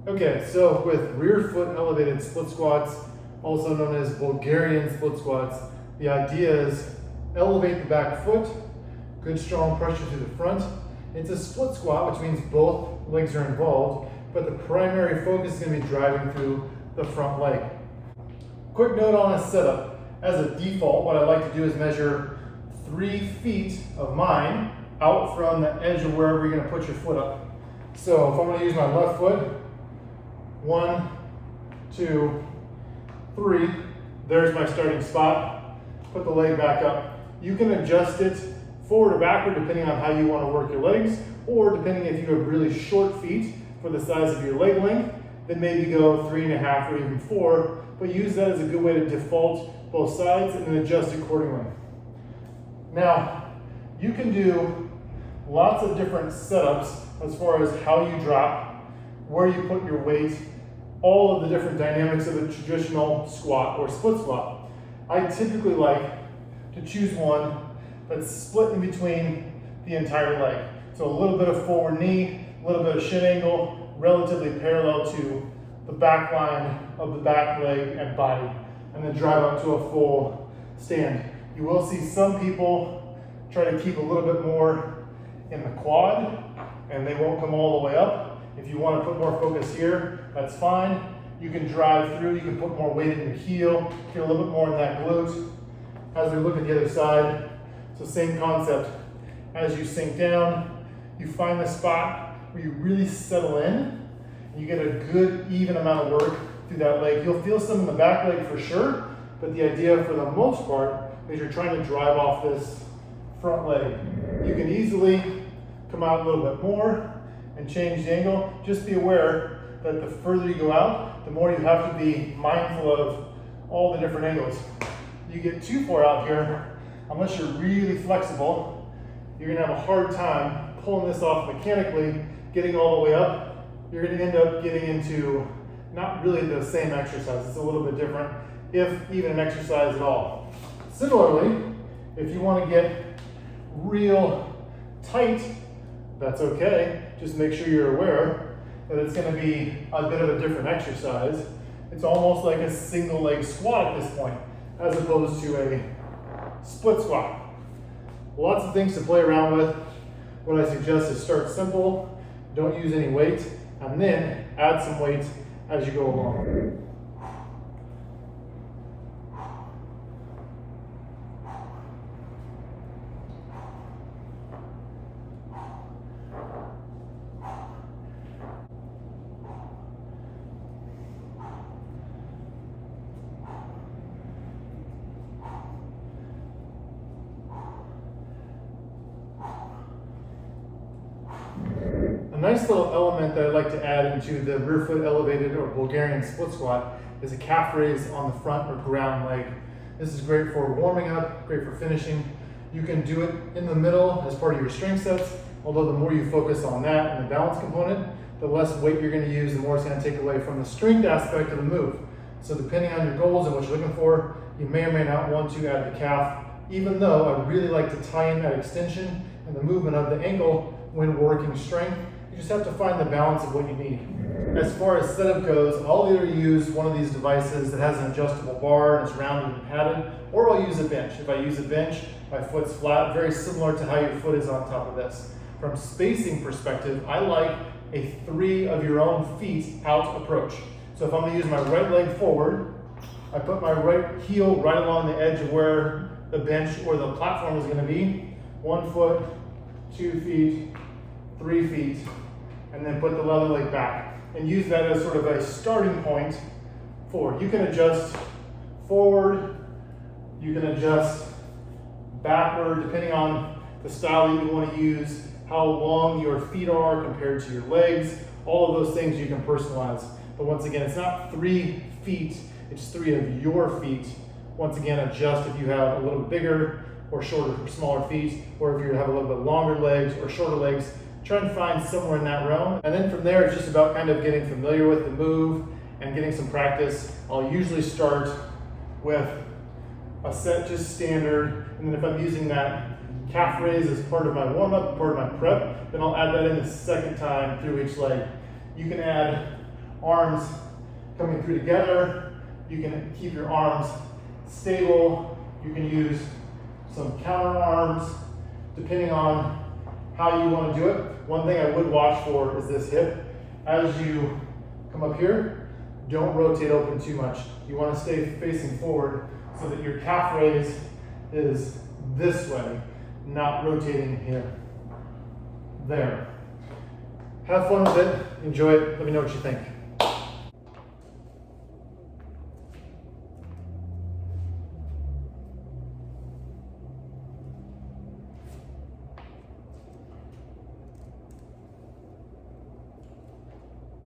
Okay, so with rear foot elevated split squats, also known as Bulgarian split squats, the idea is elevate the back foot, good strong pressure to the front. It's a split squat, which means both legs are involved, but the primary focus is going to be driving through the front leg. Quick note on a setup. As a default, what I like to do is measure 3 feet of mine out from the edge of wherever you're going to put your foot up. So if I'm going to use my left foot, 1, 2, 3, there's my starting spot. Put the leg back up. You can adjust it forward or backward depending on how you want to work your legs, or depending if you have really short feet for the size of your leg length, then maybe go 3.5 or even 4, but use that as a good way to default both sides and then adjust accordingly. Now, you can do lots of different setups as far as how you drop, where you put your weight, all of the different dynamics of a traditional squat or split squat. I typically like to choose one that's split in between the entire leg. So a little bit of forward knee, a little bit of shin angle, relatively parallel to the back line of the back leg and body, and then drive up to a full stand. You will see some people try to keep a little bit more in the quad, and they won't come all the way up. If you want to put more focus here, that's fine. You can drive through, you can put more weight in your heel, get a little bit more in that glute. As we look at the other side, so same concept. As you sink down, you find the spot where you really settle in, and you get a good even amount of work through that leg. You'll feel some in the back leg for sure, but the idea for the most part is you're trying to drive off this front leg. You can easily come out a little bit more and change the angle. Just be aware that the further you go out, the more you have to be mindful of all the different angles. You get too far out here, unless you're really flexible, you're gonna have a hard time pulling this off mechanically, getting all the way up. You're gonna end up getting into not really the same exercise. It's a little bit different, if even an exercise at all. Similarly, if you wanna get real tight, that's okay. Just make sure you're aware that it's gonna be a bit of a different exercise. It's almost like a single leg squat at this point, as opposed to a split squat. Lots of things to play around with. What I suggest is start simple, don't use any weight, and then add some weight as you go along. A nice little element that I like to add into the rear foot elevated or Bulgarian split squat is a calf raise on the front or ground leg. This is great for warming up, great for finishing. You can do it in the middle as part of your strength sets, although the more you focus on that and the balance component, the less weight you're going to use, the more it's going to take away from the strength aspect of the move. So depending on your goals and what you're looking for, you may or may not want to add the calf, even though I really like to tie in that extension and the movement of the ankle when working strength. You just have to find the balance of what you need. As far as setup goes, I'll either use one of these devices that has an adjustable bar and it's rounded and padded, or I'll use a bench. If I use a bench, my foot's flat, very similar to how your foot is on top of this. From spacing perspective, I like a 3 of your own feet out approach. So if I'm gonna use my right leg forward, I put my right heel right along the edge of where the bench or the platform is gonna be. 1 foot, 2 feet, 3 feet, and then put the other leg back and use that as sort of a starting point forward. You can adjust forward, you can adjust backward depending on the style that you want to use, how long your feet are compared to your legs, all of those things you can personalize. But once again, it's not 3 feet, it's 3 of your feet. Once again, adjust if you have a little bigger or shorter or smaller feet, or if you have a little bit longer legs or shorter legs. Try and find somewhere in that realm. And then from there, it's just about kind of getting familiar with the move and getting some practice. I'll usually start with a set just standard, and then if I'm using that calf raise as part of my warm-up, part of my prep, then I'll add that in the second time through each leg. You can add arms coming through together. You can keep your arms stable. You can use some counter arms depending on how you want to do it. One thing I would watch for is this hip. As you come up here, don't rotate open too much. You want to stay facing forward so that your calf raise is this way, not rotating here. There. Have fun with it, enjoy it, let me know what you think.